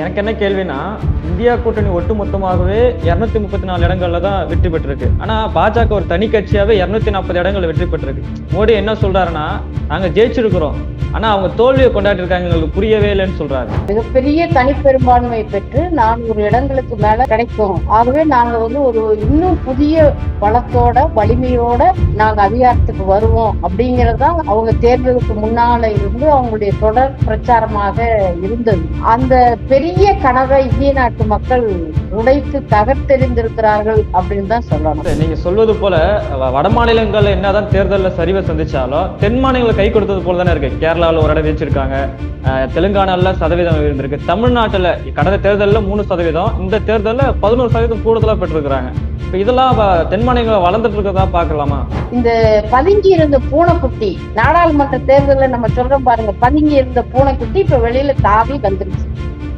எனக்கு என்ன கேள்வினா, இந்தியா கூட்டணி ஒட்டுமொத்தமாகவே 234 இடங்கள்ல தான் வெற்றி பெற்றிருக்கு. ஆனா பாஜக ஒரு தனி கட்சியாவே 240 இடங்கள்ல வெற்றி பெற்றிருக்கு. மோடி என்ன சொல்றாருன்னா, நாங்க ஜெயிச்சிருக்கிறோம். ஆனா அவங்க தோல்வியை கொண்டாடி இருக்காங்க, எங்களுக்கு புரியவே இல்லைன்னு சொல்றாரு. மிகப்பெரிய தனிப்பெரும்பான்மை பெற்று 400 இடங்களுக்கு மேல கிடைக்கும். ஆகவே நாங்க ஒரு இன்னும் புதிய பலத்தோட வலிமையோட நாங்க அதிகாரத்துக்கு வருவோம் அப்படிங்கறதா அவங்க தேர்தலுக்கு முன்னால இருந்து அவங்களுடைய தொடர் பிரச்சாரமாக இருந்தது. அந்த பெரிய கனவை இந்திய நாட்டு மக்கள் உடைத்து தகர்த்தெறிந்திருக்கிறார்கள் அப்படின்னு தான் சொல்லணும். நீங்க சொல்வது போல வட மாநிலங்கள் என்னதான் தேர்தலில் சரிவை சந்திச்சாலும் தென் மாநிலங்களை கை கொடுத்தது போல தானே இருக்கு. கேரளாவில் ஒரு இடம் வச்சிருக்காங்க, தெலுங்கானால சதவீதம் இருந்திருக்கு, தமிழ்நாட்டுல கடந்த தேர்தலில் 3%, இந்த தேர்தலில் 11% கூடுதலா பெற்றிருக்கிறாங்க. இப்ப இதெல்லாம் தென் மாநிலங்களை வளர்ந்துட்டு இருக்கிறதா பாக்கலாமா? இந்த பதுங்கி இருந்த பூனைக்குட்டி நாடாளுமன்ற தேர்தலில் நம்ம சொல்றோம் பாருங்க, பதுங்கி இருந்த பூனைக்குட்டி இப்ப வெளியில தாவி வந்துருச்சு.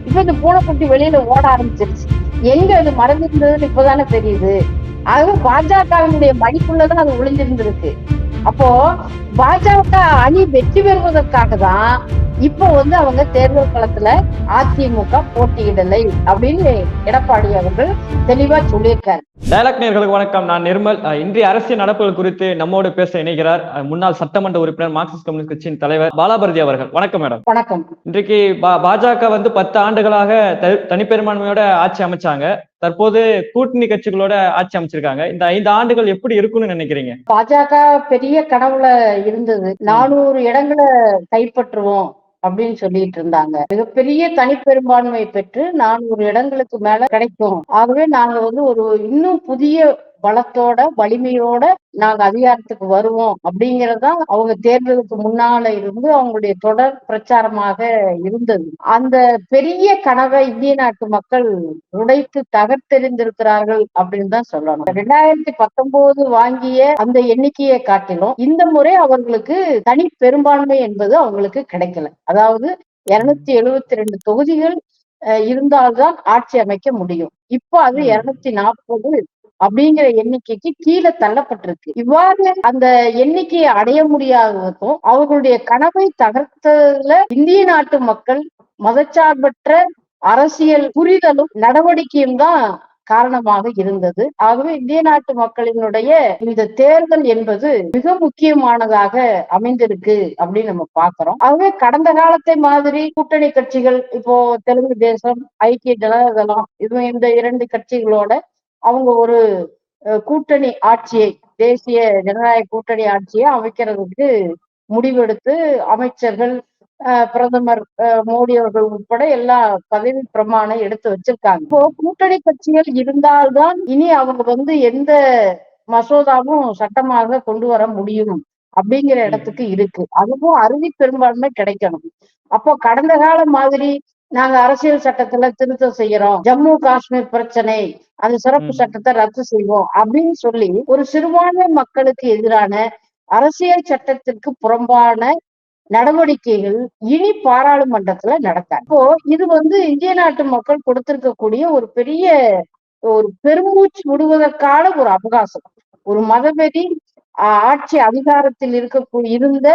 இப்ப இந்த பூனைக்குட்டி வெளியில ஓட ஆரம்பிச்சிருச்சு. எங்க அது மறைஞ்சிருந்ததுன்னு இப்பதானே தெரியுது. ஆகவே பாஜகவினுடைய மடிக்குள்ளதான் அது ஒளிஞ்சிருந்திருக்கு. அப்போ பாஜக அணி வெற்றி பெறுவதற்காக தான் இப்போ அவங்க தேர்தல் களத்துல அதிமுக போட்டியிடலை அப்படின்னு எடப்பாடி அவர்கள் தெளிவா சொல்லியிருக்காரு. டயலாக் நேயர்களுக்கு வணக்கம், நான் நிர்மல். இன்றைய அரசியல் நடப்புகள் குறித்து நம்மோடு பேச இணைகிறார் முன்னாள் சட்டமன்ற உறுப்பினர், மார்க்சிஸ்ட் கம்யூனிஸ்ட் கட்சியின் தலைவர் பாலாபாரதி அவர்கள். வணக்கம் மேடம். வணக்கம். இன்றைக்கு பாஜக 10 ஆண்டுகளாக தனிப்பெரும்பான்மையோட ஆட்சி அமைச்சாங்க. தற்போது கூட்டணி கட்சிகளோட ஆட்சி அமைச்சிருக்காங்க. இந்த 5 ஆண்டுகள் எப்படி இருக்கும்னு நினைக்கிறீங்க? பாஜக பெரிய கனவுல இருந்தது, 400 இடங்களை கைப்பற்றுவோம் அப்படின்னு சொல்லிட்டு இருந்தாங்க. மிகப்பெரிய தனிப்பெரும்பான்மை பெற்று 400 இடங்களுக்கு மேல கிடைக்கும். ஆகவே நாங்க ஒரு இன்னும் புதிய பலத்தோட வலிமையோட நாங்க அதிகாரத்துக்கு வருவோம் அப்படிங்கறதா அவங்க தேர்தலுக்கு முன்னால இருந்து அவங்களுடைய தொடர் பிரச்சாரமாக இருந்தது. அந்த பெரிய கனவை இந்திய நாட்டு மக்கள் உடைத்து தகர்த்தெறிந்திருக்கிறார்கள் அப்படின்னு தான் சொல்லணும். 2019 வாங்கிய அந்த எண்ணிக்கையை காட்டிலும் இந்த முறை அவர்களுக்கு தனி பெரும்பான்மை என்பது அவங்களுக்கு கிடைக்கல. அதாவது 272 தொகுதிகள் இருந்தால்தான் ஆட்சி அமைக்க முடியும். இப்போ அது 240 அப்படிங்கிற எண்ணிக்கைக்கு கீழே தள்ளப்பட்டிருக்கு. இவ்வாறு அந்த எண்ணிக்கையை அடைய முடியாததுக்கும் அவர்களுடைய கனவை தகர்த்ததுல இந்திய நாட்டு மக்கள் மதச்சார்பற்ற அரசியல் புரிதலும் நடவடிக்கையும் தான் காரணமாக இருந்தது. ஆகவே இந்திய நாட்டு மக்களினுடைய இந்த தேர்தல் என்பது மிக முக்கியமானதாக அமைந்திருக்கு அப்படின்னு நம்ம பாக்குறோம். ஆகவே கடந்த காலத்தை மாதிரி கூட்டணி கட்சிகள், இப்போ தெலுங்கு தேசம், ஐக்கிய ஜனதாதளம், இந்த 2 கட்சிகளோட அவங்க ஒரு கூட்டணி ஆட்சியை, தேசிய ஜனநாயக கூட்டணி ஆட்சியை அமைக்கிறதுக்கு முடிவெடுத்து அமைச்சர்கள், பிரதமர் மோடி அவர்கள் உட்பட எல்லா பதவி பிரமாணம் எடுத்து வச்சிருக்காங்க. இப்போ கூட்டணி கட்சிகள் இருந்தால்தான் இனி அவங்க எந்த மசோதாவும் சட்டமாக கொண்டு வர முடியும் அப்படிங்கிற இடத்துக்கு இருக்கு. அதுவும் அறுதி பெரும்பான்மை கிடைக்கணும். அப்போ கடந்த காலம் மாதிரி நாங்க அரசியல் சட்டத்துல திருத்தம் செய்யறோம், ஜம்மு காஷ்மீர் பிரச்சனை அந்த சிறப்பு சட்டத்தை ரத்து செய்வோம் அப்படின்னு சொல்லி ஒரு சிறுபான்மை மக்களுக்கு எதிரான அரசியல் சட்டத்திற்கு புறம்பான நடவடிக்கைகள் இனி பாராளுமன்றத்துல நடக்காது. இப்போ இது இந்திய நாட்டு மக்கள் கொடுத்திருக்கக்கூடிய ஒரு பெரிய ஒரு பெருமூச்சு விடுவதற்கான ஒரு அவகாசம். ஒரு மதவெறி ஆட்சி அதிகாரத்தில் இருந்த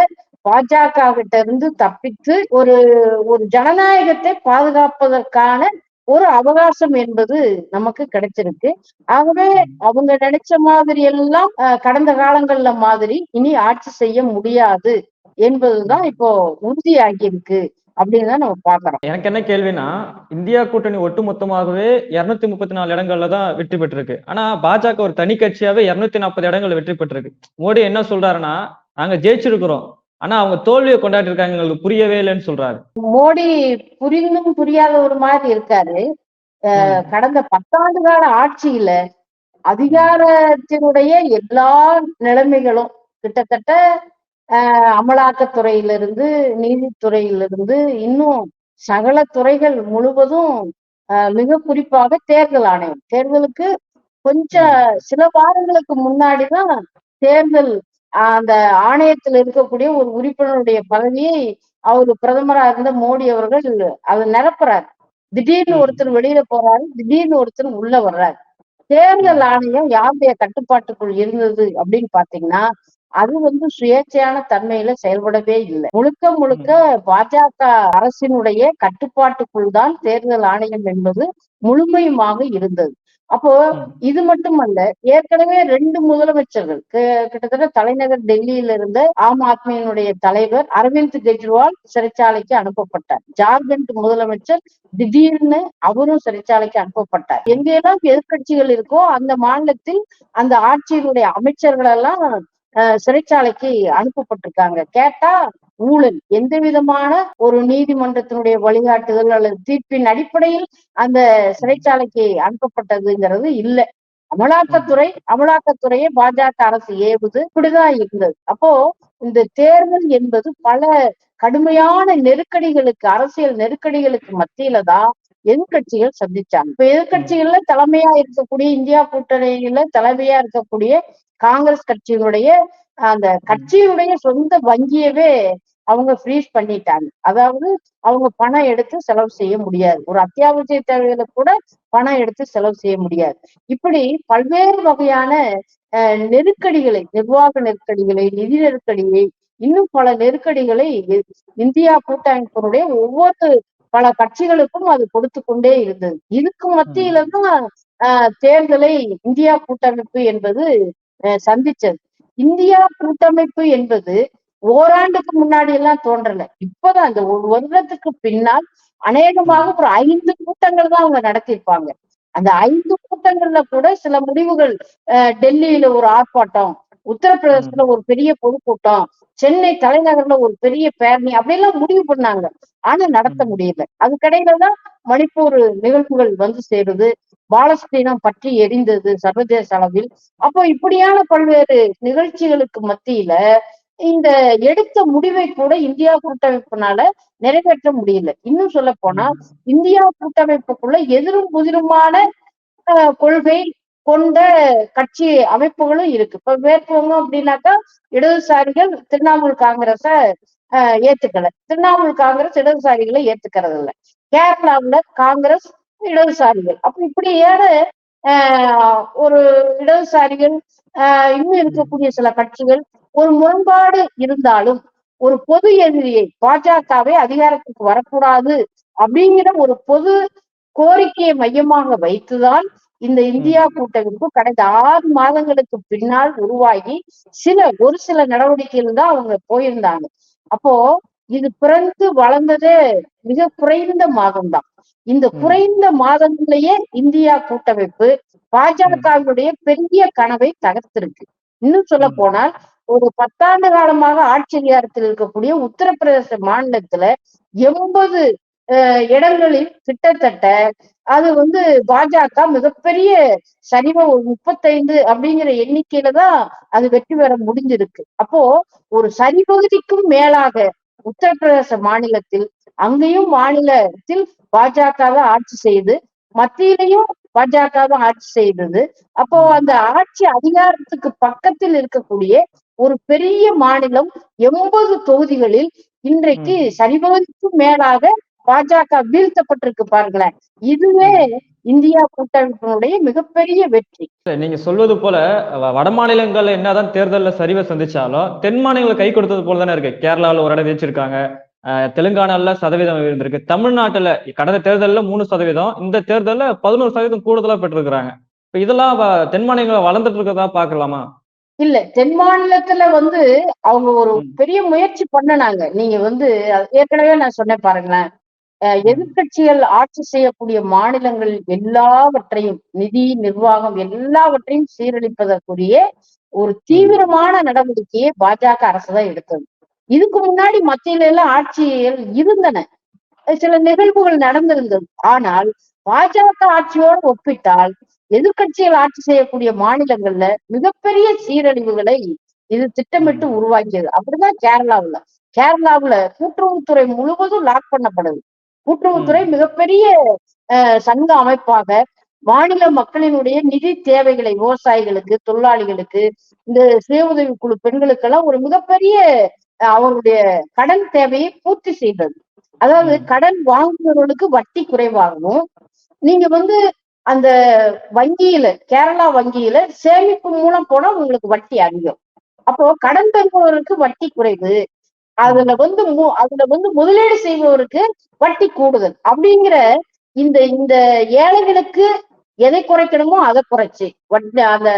பாஜக கிட்ட இருந்து தப்பித்து ஒரு ஜனநாயகத்தை பாதுகாப்பதற்கான ஒரு அவகாசம் என்பது நமக்கு கிடைச்சிருக்கு. ஆகவே அவங்க நினைச்ச மாதிரி எல்லாம் கடந்த காலங்கள்ல மாதிரி இனி ஆட்சி செய்ய முடியாது என்பதுதான் இப்போ உறுதியாகி இருக்கு அப்படின்னு தான் நம்ம பாக்குறோம். எனக்கு என்ன கேள்வினா, இந்தியா கூட்டணி ஒட்டுமொத்தமாகவே 234 இடங்கள்ல தான் வெற்றி பெற்றிருக்கு. ஆனா பாஜக ஒரு தனி கட்சியாவே 240 இடங்கள்ல வெற்றி பெற்றிருக்கு. மோடி என்ன சொல்றாருன்னா, நாங்க ஜெயிச்சிருக்கிறோம், ஆனா அவங்க தோல்வியை கொண்டாடி இருக்காங்க, எங்களுக்கு புரியவே இல்லைன்னு சொல்றாரு. மோடி புரிந்தும் புரியாத ஒரு மாதிரி இருக்காரு. கடந்த 10 ஆண்டு கால ஆட்சியில அதிகாரத்தினுடைய எல்லா நிலைமைகளும் கிட்டத்தட்ட அமலாக்கத்துறையிலிருந்து, நீதித்துறையிலிருந்து, இன்னும் சகல துறைகள் முழுவதும், மிக குறிப்பாக தேர்தல் ஆணையம், தேர்தலுக்கு கொஞ்சம் சில வாரங்களுக்கு முன்னாடிதான் தேர்தல் அந்த ஆணையத்தில் இருக்கக்கூடிய ஒரு உறுப்பினருடைய பதவியை அவரு பிரதமரா இருந்த மோடி அவர்கள் அதை நிரப்புறாரு. திடீர்னு ஒருத்தர் வெளியில போறாரு, திடீர்னு ஒருத்தர் உள்ள வர்றாரு. தேர்தல் ஆணையம் யாருடைய கட்டுப்பாட்டுக்குள் இருந்தது அப்படின்னு பாத்தீங்கன்னா அது சுயேட்சையான தன்மையில செயல்படவே இல்லை. முழுக்க முழுக்க பாஜக அரசினுடைய கட்டுப்பாட்டுக்குள் தான் தேர்தல் ஆணையம் என்பது முழுமையுமாக இருந்தது. அப்போ இது மட்டுமல்ல, ஏற்கனவே 2 முதலமைச்சர்கள் கிட்டத்தட்ட தலைநகர் டெல்லியில இருந்த ஆம் ஆத்மியினுடைய தலைவர் அரவிந்த் கெஜ்ரிவால் சிறைச்சாலைக்கு அனுப்பப்பட்டார். ஜார்க்கண்ட் முதலமைச்சர் திடீர்னு அவரும் சிறைச்சாலைக்கு அனுப்பப்பட்டார். எங்கெல்லாம் எதிர்க்கட்சிகள் இருக்கோ அந்த மாநிலத்தில் அந்த ஆட்சியினுடைய அமைச்சர்கள் எல்லாம் சிறைச்சாலைக்கு அனுப்பப்பட்டிருக்காங்க. கேட்டா ஊழல், எந்த விதமான ஒரு நீதிமன்றத்தினுடைய வழிகாட்டுதல் அல்லது தீர்ப்பின் அடிப்படையில் அந்த சிறைச்சாலைக்கு அனுப்பப்பட்டதுங்கிறது இல்லை. அமலாக்கத்துறையை பாஜக அரசு ஏவுது, இப்படிதான் இருந்தது. அப்போ இந்த தேர்தல் என்பது பல கடுமையான நெருக்கடிகளுக்கு, அரசியல் நெருக்கடிகளுக்கு மத்தியில தான் எதிர்கட்சிகள் சந்திச்சாங்க. இப்ப எதிர்கட்சிகள்ல தலைமையா இருக்கக்கூடிய இந்தியா கூட்டணியில தலைமையா இருக்கக்கூடிய காங்கிரஸ் கட்சியினுடைய அந்த கட்சியினுடைய சொந்த வங்கியவே அவங்க ஃப்ரீஸ் பண்ணிட்டாங்க. அதாவது அவங்க பணம் எடுத்து செலவு செய்ய முடியாது. ஒரு அத்தியாவசிய தேவைகளை கூட பணம் எடுத்து செலவு செய்ய முடியாது. இப்படி பல்வேறு வகையான நெருக்கடிகளை, நிர்வாக நெருக்கடிகளை, நிதி நெருக்கடியை, இன்னும் பல நெருக்கடிகளை இந்தியா கூட்டமைப்பினுடைய ஒவ்வொரு பல கட்சிகளுக்கும் அது கொடுத்து கொண்டே இருந்தது. இதுக்கு மத்தியில தான் தேர்தலை இந்தியா கூட்டமைப்பு என்பது சந்திச்சது. இந்தியா கூட்டமைப்பு என்பது ஓராண்டுக்கு முன்னாடி எல்லாம் தோன்றல. இப்பதான் இந்த ஒரு வருடத்துக்கு பின்னால் அநேகமாக ஒரு 5 கூட்டங்கள் தான் அவங்க நடத்தியிருப்பாங்க. அந்த 5 கூட்டங்கள்ல கூட சில முடிவுகள், டெல்லியில ஒரு ஆர்ப்பாட்டம், உத்தரப்பிரதேசத்துல ஒரு பெரிய பொதுக்கூட்டம், சென்னை தலைநகர்ல ஒரு பெரிய பேரணி, அப்படியெல்லாம் முடிவு பண்ணாங்க. ஆனா நடத்த முடியல. அதுக்கடையில தான் மணிப்பூர் நிகழ்வுகள் சேருது. பாலஸ்தீனம் பற்றி எரிந்தது சர்வதேச அளவில். அப்போ இப்படியான பல்வேறு நிகழ்ச்சிகளுக்கு மத்தியில இந்த எடுத்த முடிவை கூட இந்தியா கூட்டமைப்புனால நிறைவேற்ற முடியல. இன்னும் சொல்ல போனா இந்தியா கூட்டமைப்புக்குள்ள எதிரும் புதிருமான கொள்கை கொண்ட கட்சி அமைப்புகளும் இருக்கு. இப்ப மேற்கொங்க அப்படின்னாக்கா இடதுசாரிகள் திரிணாமுல் காங்கிரஸ ஏத்துக்கல, திரிணாமுல் காங்கிரஸ் இடதுசாரிகளை ஏத்துக்கிறது இல்லை. கேரளாவுல காங்கிரஸ் இடதுசாரிகள், அப்ப இப்படியான ஒரு இடதுசாரிகள் இன்னும் இருக்கக்கூடிய சில கட்சிகள் ஒரு முரண்பாடு இருந்தாலும் ஒரு பொது எதிரியை பாஜகவை அதிகாரத்துக்கு வரக்கூடாது அப்படிங்கிற ஒரு பொது கோரிக்கையை மையமாக வைத்துதான் இந்த இந்தியா கூட்டமைப்பு கடந்த 6 மாதங்களுக்கு பின்னால் உருவாகி ஒரு சில நடவடிக்கைகள் தான் அவங்க போயிருந்தாங்க. அப்போ இது பிறந்து வளர்ந்ததே மிக குறைந்த மாதம்தான். இந்த குறைந்த மாதங்களிலேயே இந்தியா கூட்டமைப்பு பாஜகவினுடைய பெரிய கனவை தகர்த்திருக்கு. இன்னும் சொல்ல போனால் ஒரு 10 ஆண்டு காலமாக ஆட்சி அதிகாரத்தில் இருக்கக்கூடிய உத்தரப்பிரதேச மாநிலத்துல 80 இடங்களில் கிட்டத்தட்ட அது பாஜக மிகப்பெரிய சரிவா ஒரு 35 அப்படிங்கிற எண்ணிக்கையில தான் அது வெற்றி பெற முடிஞ்சிருக்கு. அப்போ ஒரு சரிபகுதிக்கும் மேலாக உத்தரப்பிரதேச மாநிலத்தில், அங்கேயும் மாநிலத்தில் பாஜக தான் ஆட்சி செய்து, மத்தியிலையும் பாஜக தான் ஆட்சி செய்தது. அப்போ அந்த ஆட்சி அதிகாரத்துக்கு பக்கத்தில் இருக்கக்கூடிய ஒரு பெரிய மாநிலம் 80 தொகுதிகளில் இன்றைக்கு சரிபகுதிக்கும் மேலாக பாஜக வீழ்த்தப்பட்டிருக்கு பாருங்களேன். இதுவே இந்தியா கூட்டமைப்பினுடைய மிகப்பெரிய வெற்றி. நீங்க சொல்வது போல வட மாநிலங்கள்ல என்னதான் தேர்தலில் சரிவை சந்திச்சாலும் தென் மாநிலங்கள் கை கொடுத்தது போல தானே இருக்கு. கேரளாவில் ஒரு இடம் ஜெயிச்சிருக்காங்க, தெலுங்கானால சதவீதம் இருந்திருக்கு, தமிழ்நாட்டுல கடந்த தேர்தலில் 3%, இந்த தேர்தலில் 11% கூடுதலா பெற்றிருக்கிறாங்க. இப்ப இதெல்லாம் தென் மாநிலங்களை வளர்ந்துட்டு இருக்கிறதா பாக்கலாமா? இல்ல, தென் மாநிலத்துல அவங்க ஒரு பெரிய முயற்சி பண்ணனாங்க. நீங்க ஏற்கனவே நான் சொன்னேன் பாருங்களேன், எதிர்கட்சிகள் ஆட்சி செய்யக்கூடிய மாநிலங்கள் எல்லாவற்றையும், நிதி நிர்வாகம் எல்லாவற்றையும் சீரழிப்பதற்குரிய ஒரு தீவிரமான நடவடிக்கையை பாஜக அரசுதான் எடுத்தது. இதுக்கு முன்னாடி மத்தியில எல்லாம் ஆட்சிகள் இருந்தன, சில நிகழ்வுகள் நடந்திருந்தது. ஆனால் பாஜக ஆட்சியோடு ஒப்பிட்டால் எதிர்கட்சிகள் ஆட்சி செய்யக்கூடிய மாநிலங்கள்ல மிகப்பெரிய சீரழிவுகளை இது திட்டமிட்டு உருவாக்கியது. அப்படிதான் கேரளாவுல கூட்டுறவுத்துறை முழுவதும் லாக் பண்ணப்படுது. கூட்டுறவுத்துறை மிகப்பெரிய சங்க அமைப்பாக மாநில மக்களினுடைய நிதி தேவைகளை, விவசாயிகளுக்கு, தொழிலாளிகளுக்கு, இந்த சுய உதவி குழு பெண்களுக்கெல்லாம் ஒரு மிகப்பெரிய அவருடைய கடன் தேவையை பூர்த்தி செய்தது. அதாவது கடன் வாங்குபவர்களுக்கு வட்டி குறைவாகவும், நீங்க அந்த வங்கியில, கேரளா வங்கியில சேமிப்பு மூலம் போனா உங்களுக்கு வட்டி அதிகம். அப்போ கடன் பெறுபவருக்கு வட்டி குறைவு, அதுல வந்து முதலீடு செய்பவருக்கு வட்டி கூடுதல் அப்படிங்கிற இந்த இந்த ஏழைகளுக்கு எதை குறைக்கணுமோ அதை குறைச்சு அந்த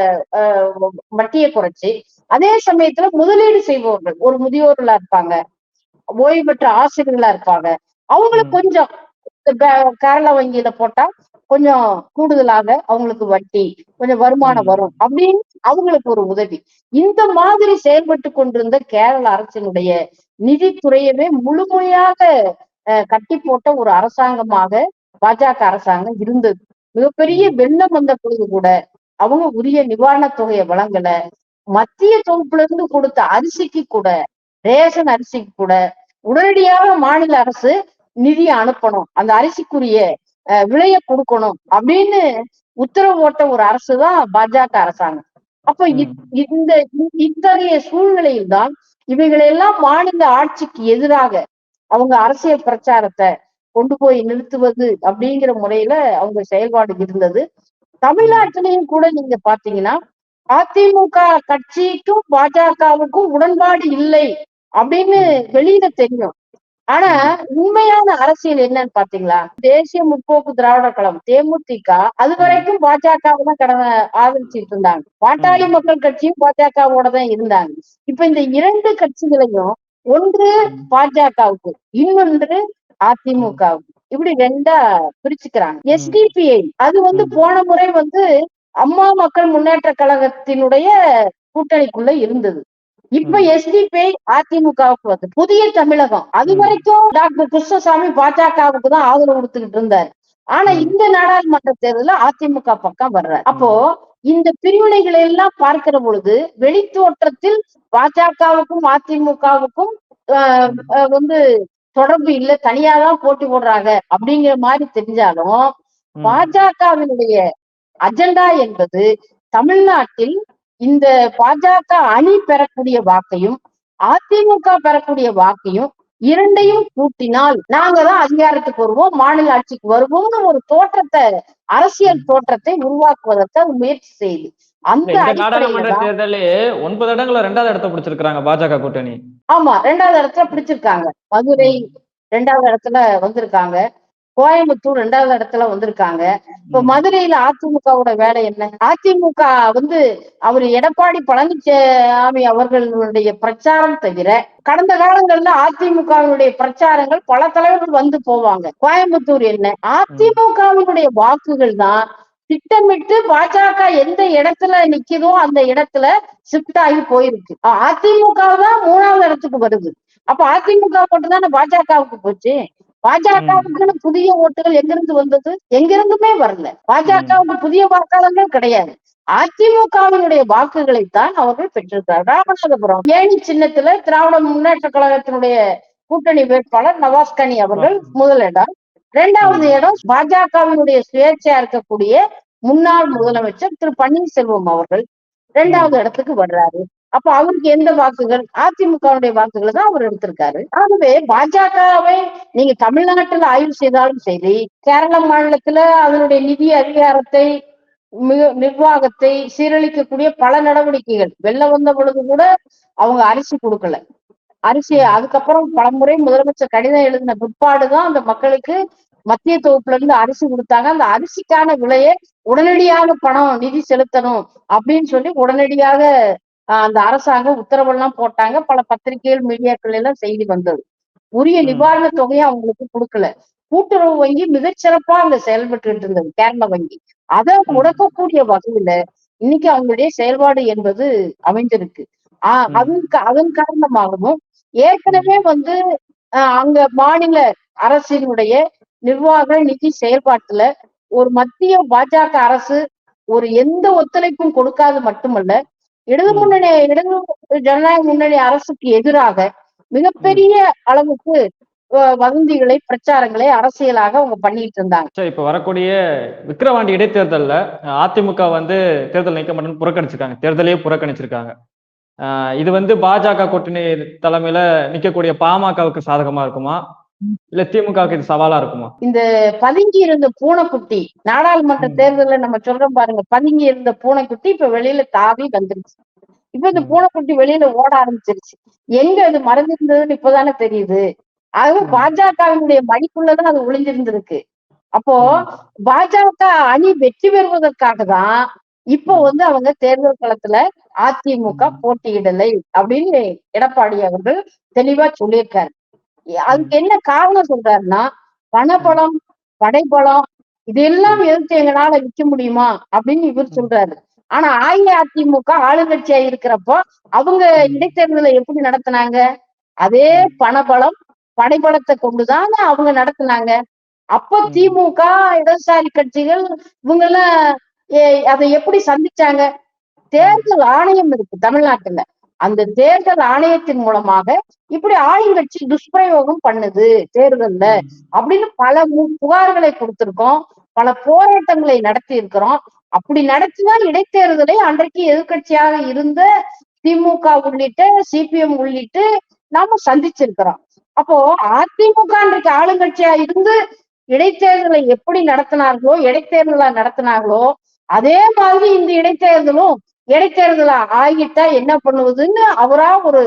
வட்டியை குறைச்சு, அதே சமயத்துல முதலீடு செய்பவர்கள் ஒரு முதியோர்களா இருப்பாங்க, ஓய்வு பெற்ற ஆசிரியர்களா இருப்பாங்க, அவங்களுக்கு கொஞ்சம் கேரளா வங்கியில போட்டா கொஞ்சம் கூடுதலாக அவங்களுக்கு வட்டி கொஞ்சம் வருமானம் வரும் அப்படின்னு அவங்களுக்கு ஒரு உதவி. இந்த மாதிரி செயல்பட்டு கொண்டிருந்த கேரள அரசினுடைய நிதித்துறையவே முழுமையாக கட்டி போட்ட ஒரு அரசாங்கமாக பாஜக அரசாங்கம் இருந்தது. மிகப்பெரிய வெள்ளம் வந்த பொழுது கூட அவங்க உரிய நிவாரண தொகையை வழங்கல. மத்திய தொகுப்புல இருந்து கொடுத்த அரிசிக்கு கூட, ரேஷன் அரிசிக்கு கூட உடனடியாக மாநில அரசு நிதியை அனுப்பணும், அந்த அரிசிக்குரிய விலையை கொடுக்கணும் அப்படின்னு உத்தரவு போட்ட ஒரு அரசுதான் பாஜக அரசாங்கம். அப்ப இந்த இத்தகைய சூழ்நிலையில் தான் இவைகளெல்லாம் மாநில ஆட்சிக்கு எதிராக அவங்க அரசியல் பிரச்சாரத்தை கொண்டு போய் நிறுத்துவது அப்படிங்கிற முறையில அவங்க செயல்பாடு இருந்தது. தமிழ்நாட்டிலையும் கூட நீங்க பாத்தீங்கன்னா அதிமுக கட்சிக்கும் பாஜகவுக்கும் உடன்பாடு இல்லை அப்படின்னு வெளியில தெரியும். ஆனா உண்மையான அரசியல் என்னன்னு பாத்தீங்களா, தேசிய முற்போக்கு திராவிடர் கழகம் தேமுதிக அது வரைக்கும் பாஜகவை தான் ஆதரிச்சுட்டு இருந்தாங்க. பாட்டாளி மக்கள் கட்சியும் பாஜகவோட தான் இருந்தாங்க. இப்ப இந்த இரண்டு கட்சிகளையும் ஒன்று பாஜகவுக்கு, இன்னொன்று அதிமுகவுக்கு, இப்படி ரெண்டா பிரிச்சுக்கிறாங்க. எஸ்டிபிஐ அது வந்து போன முறை வந்து அம்மா மக்கள் முன்னேற்ற கழகத்தினுடைய கூட்டணிக்குள்ள இருந்தது. இப்ப எஸ்டிபிஐ அதிமுகவுக்கு வந்து புதிய தமிழகம் அது வரைக்கும் டாக்டர் கிருஷ்ணசாமி பாஜகவுக்கு தான் ஆதரவு கொடுத்துக்கிட்டு இருந்தாரு. ஆனா இந்த நாடாளுமன்ற தேர்தலில் அதிமுக பக்கம் வர்றாரு. அப்போ இந்த பிரிவினைகளை எல்லாம் பார்க்கிற பொழுது வெளித்தோற்றத்தில் பாஜகவுக்கும் அதிமுகவுக்கும் வந்து தொடர்பு இல்ல, தனியாதான் போட்டி போடுறாங்க அப்படிங்கிற மாதிரி தெரிஞ்சாலும் பாஜகவினுடைய அஜெண்டா என்பது தமிழ்நாட்டில் இந்த பாஜக அணி பெறக்கூடிய வாக்கையும் அதிமுக பெறக்கூடிய வாக்கையும் இரண்டையும் கூட்டினால் நாங்க தான் அதிகாரத்துக்கு வருவோம், மாநில ஆட்சிக்கு வருவோம்னு ஒரு தோற்றத்தை, அரசியல் தோற்றத்தை உருவாக்குவதற்கு முயற்சி செய்யுது. அந்த நாடாளுமன்ற தேர்தலே 9 இடங்கள்ல 2வது இடத்தை பிடிச்சிருக்காங்க பாஜக கூட்டணி. ஆமா, 2வது இடத்துல பிடிச்சிருக்காங்க. மதுரை 2வது இடத்துல வந்திருக்காங்க, கோயம்புத்தூர் 2வது இடத்துல வந்திருக்காங்க. இப்ப மதுரையில அதிமுகவோட வேலை என்ன? அதிமுக வந்து அவரு எடப்பாடி பழனிசாமி அவர்களுடைய பிரச்சாரம் தவிர கடந்த காலங்கள்ல அதிமுகவினுடைய பிரச்சாரங்கள் பல தலைவர்கள் வந்து போவாங்க. கோயம்புத்தூர் என்ன, அதிமுகவினுடைய வாக்குகள் தான் திட்டமிட்டு பாஜக எந்த இடத்துல நிக்குதோ அந்த இடத்துல ஷிஃப்ட் ஆகி போயிருக்கு. அதிமுக தான் 3வது இடத்துக்கு வருது. அப்ப அதிமுக மட்டும்தானே பாஜகவுக்கு போச்சு. பாஜகவுக்குன்னு புதிய ஓட்டுகள் எங்கிருந்து வந்தது? எங்கிருந்துமே வரல. பாஜகவுக்கு புதிய வாக்காளர்கள் கிடையாது. அதிமுகவினுடைய வாக்குகளைத்தான் அவர்கள் பெற்றிருக்கிறார். ராமநாதபுரம் ஏணி சின்னத்துல திராவிட முன்னேற்ற கழகத்தினுடைய கூட்டணி வேட்பாளர் நவாஸ்கனி அவர்கள் முதலிடம். 2வது இடம் பாஜகவினுடைய சுயேட்சையா இருக்கக்கூடிய முன்னாள் முதலமைச்சர் திரு பன்னீர்செல்வம் அவர்கள் 2வது இடத்துக்கு வர்றாரு. அப்ப அவருக்கு எந்த வாக்குகள்? அதிமுகவுடைய வாக்குகளை தான் அவர் எடுத்திருக்காரு. ஆகவே பாஜகவை நீங்க தமிழ்நாட்டில் ஆய்வு செய்தாலும் சரி, கேரள மாநிலத்துல அதனுடைய நிதி அதிகாரத்தை நிர்வாகத்தை சீரழிக்கக்கூடிய பல நடவடிக்கைகள், வெள்ளம் வந்த பொழுது கூட அவங்க அரிசி கொடுக்கல. அரிசி அதுக்கப்புறம் பலமுறை முதலமைச்சர் கடிதம் எழுதின பிற்பாடுதான் அந்த மக்களுக்கு மத்திய தொகுப்புல இருந்து அரிசி கொடுத்தாங்க. அந்த அரிசிக்கான விலையை உடனடியாக பணம் நிதி செலுத்தணும் அப்படின்னு சொல்லி உடனடியாக அந்த அரசாங்கம் உத்தரவெல்லாம் போட்டாங்க. பல பத்திரிகைகள் மீடியாக்கள் எல்லாம் செய்தி வந்தது. உரிய நிவாரண தொகையை அவங்களுக்கு கொடுக்கல. கூட்டுறவு வங்கி மிகச்சிறப்பா அங்க செயல்பட்டு இருந்தது, கேரள வங்கி. அதை முடக்கக்கூடிய வகையில இன்னைக்கு அவங்களுடைய செயல்பாடு என்பது அமைஞ்சிருக்கு. அதன் காரணமாகவும் ஏற்கனவே வந்து அங்க மாநில அரசினுடைய நிர்வாக நிதி செயல்பாட்டுல ஒரு மத்திய பாஜக அரசு ஒரு எந்த ஒத்துழைப்பும் கொடுக்காது மட்டுமல்ல, இடது ஜனநாயக முன்னணி அரசுக்கு எதிராக மிகப்பெரிய அளவுக்கு வதந்திகளை, பிரச்சாரங்களை அரசியலாக அவங்க பண்ணிட்டு இருந்தாங்க. இப்ப வரக்கூடிய விக்கிரவாண்டி இடைத்தேர்தல்ல அதிமுக வந்து தேர்தல் நீக்க மாட்டேன்னு புறக்கணிச்சிருக்காங்க, தேர்தலையே புறக்கணிச்சிருக்காங்க. இது வந்து பாஜக கூட்டணி தலைமையில நிக்கக்கூடிய பாமகவுக்கு சாதகமா இருக்குமா, இல்ல திமுகவுக்கு இது சவாலா இருக்குமா? இந்த பதுங்கி இருந்த பூனைக்குட்டி நாடாளுமன்ற தேர்தலில் நம்ம சொல்றோம் பாருங்க, பதுங்கி இருந்த பூனைக்குட்டி இப்ப வெளியில தாவி வந்துருச்சு. இப்ப இந்த ம். பூனைக்குட்டி வெளியில ஓட ஆரம்பிச்சிருச்சு. எங்க அது மறைஞ்சிருந்ததுன்னு இப்பதானே தெரியுது. ஆகவே ம். பாஜகவினுடைய மடிக்குள்ளதான் அது ஒளிஞ்சிருந்திருக்கு. அப்போ ம். பாஜக அணி வெற்றி பெறுவதற்காக தான் இப்போ ம். அவங்க தேர்தல் களத்துல அதிமுக ம். போட்டியிடலை அப்படின்னு எடப்பாடி அவர்கள் தெளிவா சொல்லியிருக்காரு. அதுக்கு ம். என்ன காரணம் சொல்றாருன்னா, ம். பணபலம், படைபலம் இதெல்லாம் ம். எதிர்த்து எங்களால நிக்க முடியுமா அப்படின்னு இவர் ம். சொல்றாரு. ஆனா அஇஅதிமுக ஆளுங்கட்சியா இருக்கிறப்போ அவங்க ம். இடைத்தேர்தலை எப்படி நடத்துனாங்க? அதே ம். பணபலம், படைபலத்தை கொண்டுதானே அவங்க நடத்துனாங்க. அப்போ ம். திமுக, இடதுசாரி கட்சிகள் இவங்கெல்லாம் அதை எப்படி சந்திச்சாங்க? ம். தேர்தல் ஆணையம் இருக்கு தமிழ்நாட்டுல. அந்த தேர்தல் ஆணையத்தின் மூலமாக இப்படி ஆளுங்கட்சி துஷ்பிரயோகம் பண்ணுது தேர்தல்ல ம். அப்படின்னு பல புகார்களை கொடுத்திருக்கோம். பல போராட்டங்களை நடத்தி இருக்கிறோம். அப்படி நடத்தினால் இடைத்தேர்தலை அன்றைக்கு எதிர்க்கட்சியாக இருந்த திமுக உள்ளிட்ட சிபிஎம் உள்ளிட்டு நாம சந்திச்சிருக்கிறோம். அப்போ அதிமுக அன்றைக்கு ஆளுங்கட்சியா இருந்து இடைத்தேர்தலை எப்படி நடத்தினார்களோ, இடைத்தேர்தலா நடத்தினார்களோ, அதே மாதிரி இந்த இடைத்தேர்தலும் இடைத்தேர்தலா ஆகிட்டா என்ன பண்ணுவதுன்னு அவரா ஒரு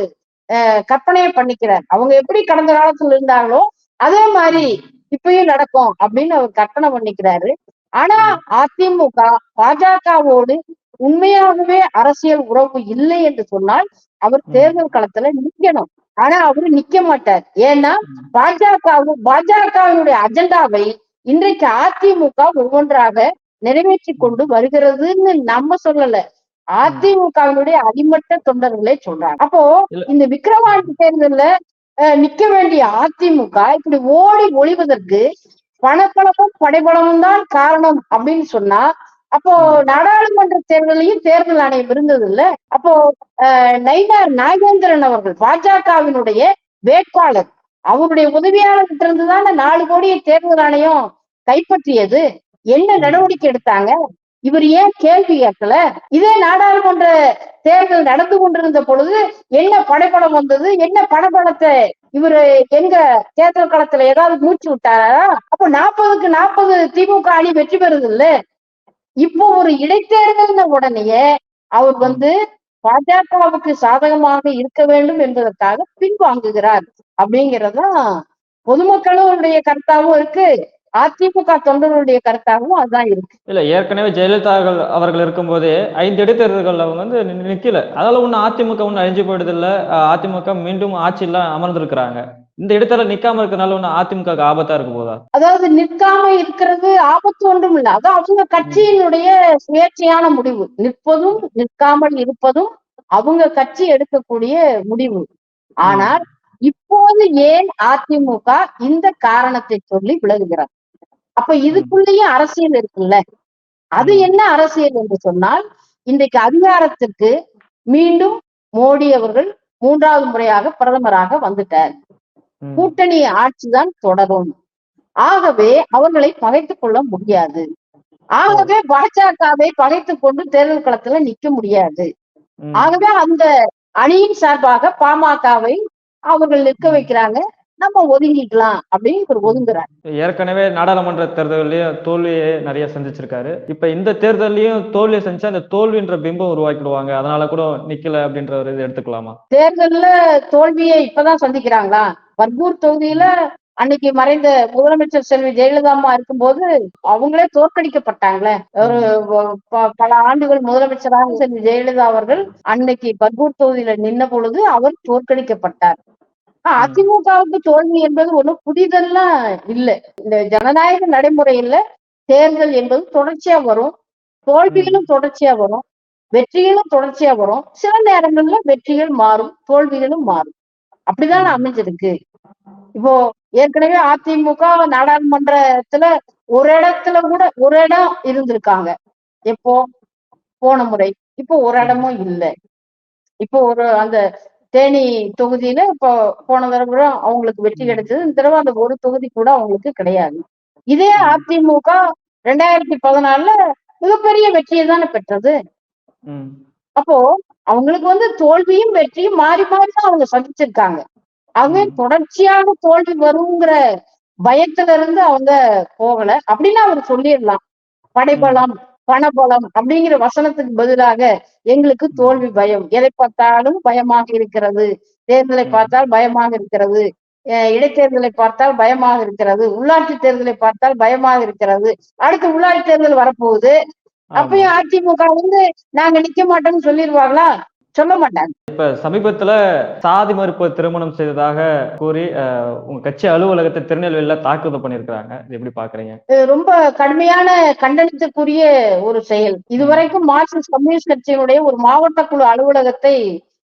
கற்பனையை பண்ணிக்கிறார். அவங்க எப்படி கடந்த காலத்துல இருந்தாங்களோ அதே மாதிரி ம். இப்பயும் நடக்கும் அப்படின்னு அவர் கற்பனை பண்ணிக்கிறாரு. ஆனா ம். அதிமுக பாஜகவோடு உண்மையாகவே அரசியல் உறவு இல்லை என்று சொன்னால் அவர் ம். தேர்தல் களத்துல நிக்கணும். ஆனா அவரு நிக்க மாட்டார். ஏன்னா ம். பாஜகவினுடைய அஜெண்டாவை இன்றைக்கு அதிமுக ஒவ்வொன்றாக நிறைவேற்றி ம். கொண்டு வருகிறதுன்னு நம்ம சொல்லல. ம். அதிமுகவினுடைய அடிமட்ட தொண்டர்களே சொல்றாங்க. அப்போ இல்ல. இந்த விக்கிரவாண்டி தேர்தல்ல நிக்க வேண்டிய அதிமுக இப்படி ஓடி ஒளிவதற்கு பணப்பலமும் படைபலமும் தான் காரணம் அப்படின்னு சொன்னா, அப்போ ம். நாடாளுமன்ற தேர்தலையும் தேர்தல் ஆணையம் இருந்தது இல்ல. அப்போ நயினார் நாகேந்திரன் அவர்கள் பாஜகவினுடைய வேட்பாளர் அவருடைய உதவியாளர்கிட்ட இருந்துதானே 4 கோடியை தேர்தல் ஆணையம் கைப்பற்றியது. என்ன ம். நடவடிக்கை எடுத்தாங்க? இவர் ஏன் கேள்வி கேட்கல? இதே நாடாளுமன்ற தேர்தல் நடந்து கொண்டிருந்த பொழுது என்ன படைபலம் வந்தது? என்ன பணபலத்தை இவரு எங்க தேர்தல் களத்துல ஏதாவது மூச்சு விட்டாரா? அப்ப 40க்கு 40 திமுக அணி வெற்றி பெறுது இல்ல. இப்போ ஒரு இடைத்தேர்தல் உடனேயே அவர் ம். பாஜகவுக்கு சாதகமாக இருக்க வேண்டும் என்பதற்காக பின்வாங்குகிறார் அப்படிங்கறதுதான் பொதுமக்களுடைய கருத்தாகவும் இருக்கு. அதிமுக தொண்டர்களுடைய கருத்தாகவும் அதுதான் இருக்கு. இல்ல ஏற்கனவே ஜெயலலிதா அவர்கள் இருக்கும்போதே 5 இடைத்தேர்தல்கள் அவங்க வந்து நிக்கல. அதால ஒண்ணும் அதிமுக ஒண்ணும் அழிஞ்சு போயிடுதில்ல. அதிமுக மீண்டும் ஆட்சியில அமர்ந்திருக்கிறாங்க. இந்த இடைத்தேர்தல் நிக்காம இருக்கறனால ஒண்ணும் அதிமுகவுக்கு ஆபத்தா இருக்க போதா? அதாவது நிற்காம இருக்கிறது ஆபத்து ஒன்றும் இல்லை. அது அவங்க ம். கட்சியினுடைய சுயேட்சையான முடிவு. நிற்பதும் நிற்காமல் இருப்பதும் அவங்க கட்சி எடுக்கக்கூடிய முடிவு. ஆனால் ம். இப்போது ஏன் அதிமுக இந்த காரணத்தை சொல்லி விலகுகிறார்? அப்ப ம். இதுக்குள்ளேயும் அரசியல் இருக்குல்ல. அது ம். என்ன அரசியல் என்று சொன்னால், இன்றைக்கு அதிகாரத்திற்கு மீண்டும் மோடி அவர்கள் 3வது முறையாக பிரதமராக வந்துட்டார். ம். கூட்டணி ஆட்சிதான் தொடரும். ஆகவே அவர்களை பகைத்துக் கொள்ள முடியாது. ஓ! ஆகவே பாஜகவை பகைத்துக் கொண்டு தேர்தல் களத்துல நிக்க முடியாது. ம். ஆகவே அந்த அணியின் சார்பாக பாமகவை அவர்கள் நிற்க ம். வைக்கிறாங்க. நம்ம ஒதுங்கிக்கலாம் அப்படின்னு இவர் ம். ஒதுங்குறார். ஏற்கனவே நாடாளுமன்ற தேர்தல்லயும் தோல்வியே நெறைய சந்திச்சிருக்காரு. இப்ப இந்த தேர்தல்லயும் தோல்விய சந்திச்சா, அந்த தோல்வின்ற பிம்பம் உருவாக்கிடுவாங்க. அதனால கூட நிக்கல அப்படின்ற ஒரு இது எடுத்துக்கலாமா? தேர்தல்ல தோல்வியை இப்பதான் சந்திக்கிறாங்களா? பர்கூர் தொகுதியில ம். அன்னைக்கு மறைந்த முதலமைச்சர் செல்வி ஜெயலலிதா அம்மா இருக்கும்போது அவங்களே தோற்கடிக்கப்பட்டாங்களே. ஒரு ம். பல ஆண்டுகள் முதலமைச்சராக செல்வி ஜெயலலிதா அவர்கள் அன்னைக்கு பர்கூர் தொகுதியில நின்ன பொழுது அவர் தோற்கடிக்கப்பட்டார். ம். அதிமுகவுக்கு தோல்வி என்பது ஒண்ணும் புதிதெல்லாம் இல்ல. இந்த ஜனநாயக நடைமுறையில தேர்தல் என்பது தொடர்ச்சியா வரும். ம். தோல்விகளும் தொடர்ச்சியா வரும். வெற்றிகளும் தொடர்ச்சியா வரும். சில நேரங்கள்ல வெற்றிகள் மாறும், தோல்விகளும் மாறும். அப்படிதான் ம். அமைஞ்சிருக்கு. இப்போ ஏற்கனவே அதிமுக நாடாளுமன்றத்துல ஒரு இடம் இருந்திருக்காங்க. எப்போ? போன முறை. இப்போ ஒரு ம். இடமும் இல்ல. இப்போ அந்த தேனி தொகுதியில இப்போ போன தடவை அவங்களுக்கு வெற்றி ம். கிடைச்சது. இந்த தடவை அந்த ஒரு தொகுதி கூட அவங்களுக்கு கிடையாது. இதே ம். அதிமுக 2014ல மிகப்பெரிய வெற்றியை தானே பெற்றது. ம். அப்போ அவங்களுக்கு தோல்வியும் வெற்றியும் மாறி மாறி தான் அவங்க சந்திச்சிருக்காங்க. ஆகவே ம். தொடர்ச்சியாக தோல்வி வருங்கிற பயத்துல இருந்து அவங்க போகல. அப்படின்னு அவர் சொல்லிடலாம். ம். படைபலம், பணபலம் அப்படிங்கிற வசனத்துக்கு பதிலாக எங்களுக்கு தோல்வி பயம், எதை பார்த்தாலும் பயமாக இருக்கிறது, தேர்தலை ம். பார்த்தால் பயமாக இருக்கிறது, இடைத்தேர்தலை பார்த்தால் பயமாக இருக்கிறது, உள்ளாட்சி தேர்தலை பார்த்தால் பயமாக இருக்கிறது. அடுத்து உள்ளாட்சி தேர்தல் வரப்போகுது. ஆமா. அப்பயும் அதிமுக வந்து நாங்க நிக்க மாட்டோம்னு சொல்லிருவாங்களா? சொல்ல மாட்டாங்க. இப்ப சமீபத்துல சாதி மறுப்பு திருமணம் செய்ததாக கூறி உங்க கட்சி அலுவலகத்தை திருநெல்வேலியில தாக்குதல் பண்ணியிருக்கிறாங்க. இது எப்படி பாக்குறீங்க? இது ரொம்ப கடுமையான கண்டனத்துக்குரிய ஒரு செயல். ம். இதுவரைக்கும் மார்க்சிஸ்ட் கம்யூனிஸ்ட் கட்சியினுடைய ஒரு மாவட்ட குழு அலுவலகத்தை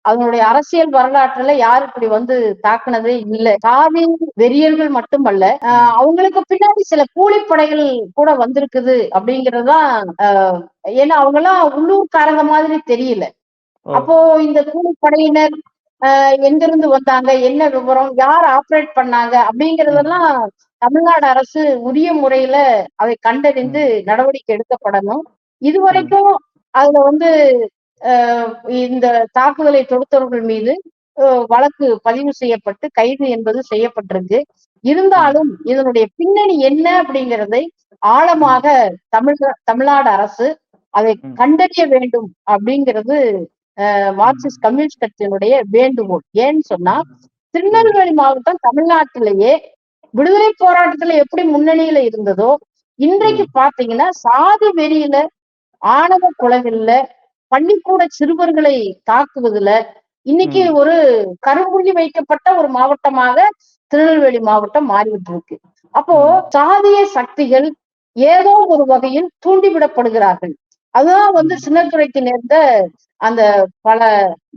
அதனுடைய அரசியல் வரலாற்றுல யாரும் இப்படி வந்து தாக்குனதே இல்ல. சாதி வெறியர்கள் மட்டுமல்ல, ம். அவங்களுக்கு பின்னாடி சில கூலிப்படைகள் கூட வந்திருக்குது அப்படிங்கறதுதான். ஏன்னா அவங்க எல்லாம் உள்ளூர்காரங்க மாதிரி தெரியல. ஓ! அப்போ இந்த கூலிப்படையினர் எங்கிருந்து வந்தாங்க, என்ன விவரம், யார் ஆப்ரேட் பண்ணாங்க ம். அப்படிங்கறதெல்லாம் தமிழ்நாடு அரசு உரிய முறையில அதை கண்டறிந்து ம். நடவடிக்கை எடுக்கப்படணும். ம். இதுவரைக்கும் அதுல வந்து அஹ், இந்த தாக்குதலை தொடுத்தவர்கள் மீது வழக்கு பதிவு செய்யப்பட்டு கைது என்பது செய்யப்பட்டிருக்கு. ம். இருந்தாலும் இதனுடைய பின்னணி என்ன அப்படிங்கிறதை ம். ஆழமாக தமிழ்நாடு அரசு அதை ம். கண்டறிய வேண்டும் அப்படிங்கிறது ம். மார்க்சிஸ்ட் கம்யூனிஸ்ட் கட்சியினுடைய வேண்டுகோள். ஏன்னு சொன்னா, ம். ம். திருநெல்வேலி மாவட்டம் தமிழ்நாட்டிலேயே விடுதலை போராட்டத்துல எப்படி முன்னணியில இருந்ததோ, இன்றைக்கு ம். பாத்தீங்கன்னா சாதி வெறியில, ஆணவ கொலைகள்ல, பள்ளிக்கூட சிறுவர்களை தாக்குவதுல, இன்னைக்கு ம். ஒரு கரும்புள்ளி வைக்கப்பட்ட ஒரு மாவட்டமாக திருநெல்வேலி மாவட்டம் மாறிவிட்டு இருக்கு. அப்போ ம். சாதிய சக்திகள் ஏதோ ஒரு வகையில் தூண்டிவிடப்படுகிறார்கள். அதுதான் வந்து ம். சின்னத்துரைக்கு நேர்ந்த அந்த பல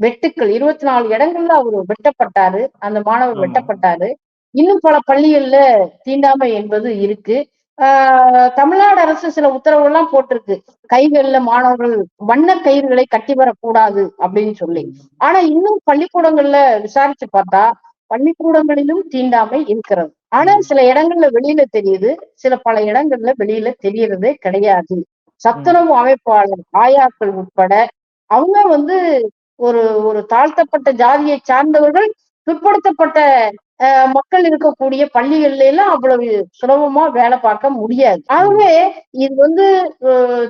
வெட்டுக்கள். 24 இடங்கள்ல அவரு வெட்டப்பட்டாரு. அந்த மாணவர் ஆமா. வெட்டப்பட்டாரு. இன்னும் பல பள்ளிகள்ல தீண்டாமை என்பது இருக்கு. தமிழ்நாடு அரசு சில உத்தரவுலாம் போட்டிருக்கு. கைகள்ல மாணவர்கள் வண்ண கயிறுகளை கட்டி வரக்கூடாது அப்படின்னு சொல்லி. ம். ஆனா இன்னும் பள்ளிக்கூடங்கள்ல விசாரிச்சு பார்த்தா, பள்ளிக்கூடங்களிலும் தீண்டாமை இருக்கிறது. ஆனா ம். சில இடங்கள்ல வெளியில தெரியுது. பல இடங்கள்ல வெளியில தெரியறதே கிடையாது. ம். சத்துணவு அமைப்பாளர், ஆயாக்கள் உட்பட அவங்க வந்து ஒரு ஒரு தாழ்த்தப்பட்ட ஜாதியை சார்ந்தவர்கள், பிற்படுத்தப்பட்ட மக்கள் இருக்கக்கூடிய பள்ளிகள்ல எல்லாம் அவ்வளவு சுலபமா வேலை பார்க்க முடியாது. ம். ஆகவே இது வந்து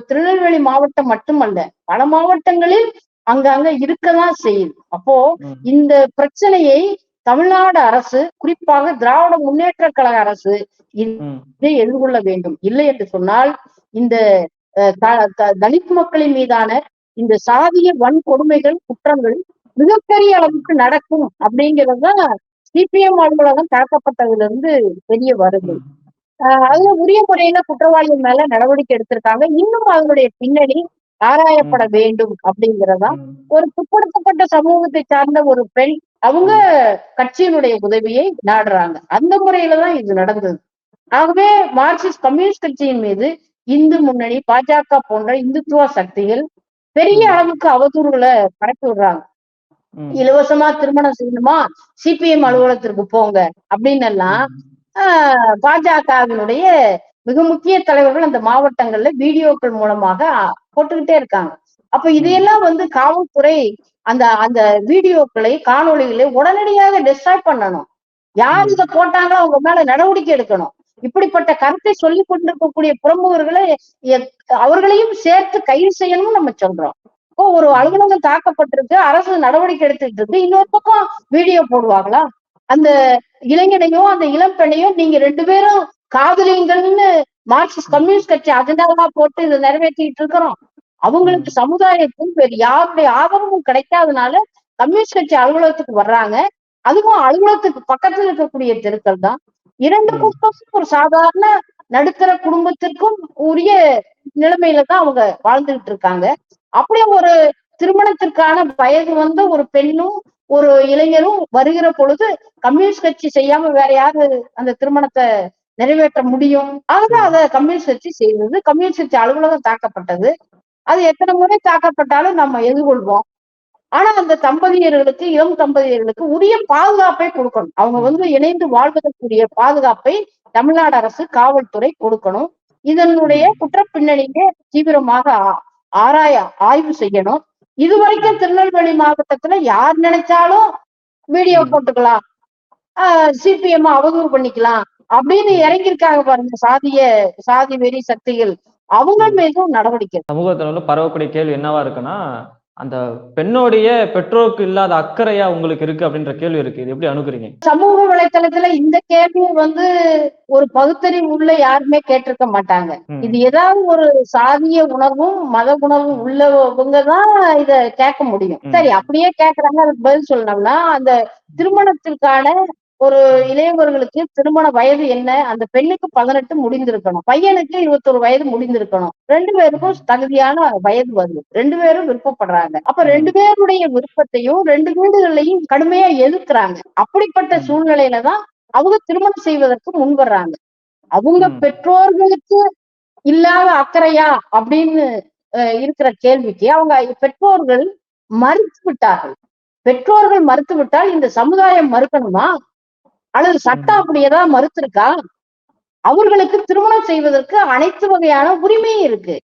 திருநெல்வேலி மாவட்டம் மட்டுமல்ல, பல மாவட்டங்களில் அங்கங்க இருக்கதான் செய்யுது. அப்போ ம். இந்த பிரச்சனையை தமிழ்நாடு அரசு, குறிப்பாக திராவிட முன்னேற்ற கழக அரசு ம். இதை எதிர்கொள்ள வேண்டும். இல்லை என்று சொன்னால் இந்த தலித் மக்களின் மீதான இந்த சாதிய வன்கொடுமைகள், குற்றங்கள் மிகப்பெரிய அளவுக்கு நடக்கும் அப்படிங்கிறதுதான் சிபிஎம் அலுவலகம் தாக்கப்பட்டதுல இருந்து தெரிய வருது. ம். அதுல ம். உரிய முறையில குற்றவாளிகள் மேல நடவடிக்கை எடுத்திருக்காங்க. இன்னும் அதனுடைய பின்னணி ஆராயப்பட ம். வேண்டும் அப்படிங்கிறதா. ம். ஒரு பிற்படுத்தப்பட்ட சமூகத்தை சார்ந்த ஒரு பெண், அவங்க ம். கட்சியினுடைய உதவியை நாடுறாங்க. அந்த முறையில தான் இது நடந்தது. ஆகவே மார்க்சிஸ்ட் கம்யூனிஸ்ட் கட்சியின் மீது இந்து முன்னணி, பாஜக போன்ற இந்துத்துவ சக்திகள் பெரிய ம். அளவுக்கு அவதூறுகளை பரப்பி விடுறாங்க. ம். இலவசமா திருமணம் செய்யணுமா, சிபிஎம் ம். அலுவலகத்திற்கு போங்க அப்படின்னு எல்லாம் ம். பாஜகவினுடைய மிக முக்கிய தலைவர்கள் அந்த மாவட்டங்கள்ல வீடியோக்கள் மூலமாக போட்டுக்கிட்டே இருக்காங்க. அப்ப ம். இதையெல்லாம் வந்து காவல்துறை அந்த அந்த வீடியோக்களை, காணொளிகளை உடனடியாக டெஸ்ட்ராய் பண்ணணும். யார் ம். இதை போட்டாங்களோ அவங்க மேல நடவடிக்கை எடுக்கணும். இப்படிப்பட்ட கருத்தை சொல்லிக் கொண்டிருக்கக்கூடிய பிரமுகர்களை அவர்களையும் சேர்த்து கைது செய்யணும்னு நம்ம சொல்றோம். இப்போ ஒரு ம். அலுவலகம் தாக்கப்பட்டிருக்கு, அரசு நடவடிக்கை எடுத்துட்டு இருக்கு, இன்னொரு பக்கம் வீடியோ போடுவாங்களா? அந்த இளைஞனையும் அந்த இளம் பெண்ணையும் நீங்க 2 பேரும் காதலிங்கள்னு மார்க்சிஸ்ட் ம். கம்யூனிஸ்ட் கட்சி அஜெண்டாவா போட்டு இதை நிறைவேற்றிட்டு இருக்கிறோம். அவங்களுக்கு ம். சமுதாயத்தில் வேறு யாருடைய ஆதரவும் கிடைக்காதனால கம்யூனிஸ்ட் கட்சி அலுவலகத்துக்கு வர்றாங்க. அதுவும் அலுவலகத்துக்கு பக்கத்துல இருக்கக்கூடிய தெருக்கள் தான். 2 ம். குடும்பமும் ஒரு சாதாரண நடுத்தர குடும்பத்திற்கும் உரிய நிலைமையில தான் அவங்க வாழ்ந்துகிட்டு இருக்காங்க. அப்படியே ஒரு திருமணத்திற்கான வயது வந்த ஒரு பெண்ணும் ஒரு இளைஞரும் வருகிற பொழுது கம்யூனிஸ்ட் கட்சி செய்யாம வேற யாரு அந்த திருமணத்தை நிறைவேற்ற முடியும்? ஆகவே ம். அதை கம்யூனிஸ்ட் கட்சி செய்தது. கம்யூனிஸ்ட் கட்சி அலுவலகம் தாக்கப்பட்டது. அது எத்தனை முறை தாக்கப்பட்டாலும் நம்ம எதிர்கொள்வோம். ஆனா அந்த தம்பதியர்களுக்கு, இளம் தம்பதியர்களுக்கு உரிய பாதுகாப்பை கொடுக்கணும். அவங்க ம். வந்து இணைந்து வாழ்வதற்குரிய பாதுகாப்பை தமிழ்நாடு அரசு, காவல்துறை கொடுக்கணும். இதனுடைய ம். குற்றப் பின்னணியை தீவிரமாக ஆய்வு செய்யணும். இதுவரைக்கும் திருநெல்வேலி மாவட்டத்துல யார் நினைச்சாலும் வீடியோ ம். போட்டுக்கலாம், சிபிஎம் அவதூறு பண்ணிக்கலாம் அப்படின்னு இறங்கியிருக்காங்க பாருங்க சாதி வெறி சக்திகள். அவங்க ம். மீதும் நடவடிக்கை. சமூகத்துல வந்து பரவக்கூடிய கேள்வி என்னவா இருக்குன்னா, அந்த பெண்ணோடைய பெற்றோருக்கு இல்லாத அக்கறையா உங்களுக்கு இருக்கு அப்படின்ற கேள்வி இருக்கு. இது எப்படி அணுகுறீங்க? சமூக வலைத்தளத்துல இந்த கேள்வியை ஒரு பகுத்தறிவு உள்ள யாருமே கேட்டிருக்க மாட்டாங்க. இது ம். ஏதாவது ஒரு சாதிய உணர்வும் மத உணர்வும் உள்ளவங்க தான் இத கேட்க முடியும். சரி, ம். அப்படியே கேட்கறாங்க, அதுக்கு பதில் சொல்லணும்னா, அந்த திருமணத்திற்கான ஒரு இளையவர்களுக்கு திருமண வயது என்ன? அந்த பெண்ணுக்கு 18 முடிந்திருக்கணும், பையனுக்கு 21 வயது முடிந்திருக்கணும். 2 பேருக்கும் ம். தகுதியான வயது வருது, 2 பேரும் விருப்பப்படுறாங்க. அப்ப 2 ம். பேருடைய விருப்பத்தையும் 2 வீடுகள்லையும் கடுமையா எதிர்க்கிறாங்க. அப்படிப்பட்ட ம். சூழ்நிலையில தான் அவங்க திருமணம் செய்வதற்கு முன்வர்றாங்க. அவங்க ம். பெற்றோர்களுக்கு இல்லாத அக்கறையா அப்படின்னு இருக்கிற கேள்விக்கு அவங்க பெற்றோர்கள் மறுத்து விட்டார்கள். பெற்றோர்கள் மறுத்து விட்டால் இந்த சமுதாயம் மறுக்கணுமா? அல்லது சட்டம் ம். அப்படி ஏதாவது மறுத்திருக்கா? அவர்களுக்கு திருமணம் செய்வதற்கு அனைத்து வகையான உரிமையும் இருக்கு.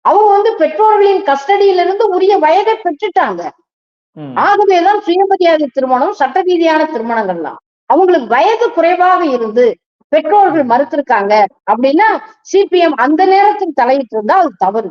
அவங்க பெற்றோர்களின் கஸ்டடியிலிருந்து உரிய வயதை பெற்றுட்டாங்க. ம். ஆகவேதான் சுயமரியாதை திருமணம், சட்ட ரீதியான திருமணங்கள்லாம். அவங்களுக்கு வயது குறைவாக இருந்து பெற்றோர்கள் ம். மறுத்திருக்காங்க அப்படின்னா, சிபிஎம் அந்த நேரத்தில் தலையிட்டு இருந்தா அது தவறு,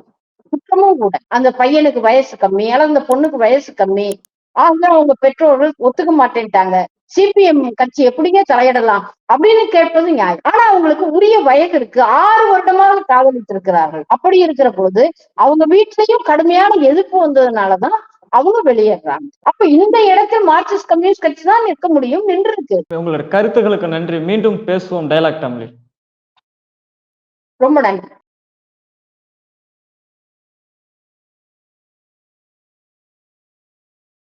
குற்றமும் கூட. அந்த பையனுக்கு வயசு கம்மி, அல்லது அந்த பொண்ணுக்கு வயசு கம்மி, ஆக அவங்க பெற்றோர்கள் ஒத்துக்க மாட்டேன்ட்டாங்க, சிபிஎம் கட்சி எப்படிங்க தலையிடலாம் அப்படின்னு கேட்பது நியாயம். ஆனா அவங்களுக்கு உரிய வயது இருக்கு, 6 வருடமாக காதலித்திருக்கிறார்கள். அப்படி இருக்கிற போது அவங்க வீட்லயும் கடுமையான எதிர்ப்பு வந்ததுனாலதான் அவங்க வெளியேறாங்க. அப்ப இந்த இடத்தில் மார்க்சிஸ்ட் கம்யூனிஸ்ட் கட்சி தான் நிற்க முடியும், நின்று இருக்கு. உங்களோட கருத்துக்களுக்கு நன்றி. மீண்டும் பேசுவோம் டயலாக் தமிழில். ரொம்ப நன்றி.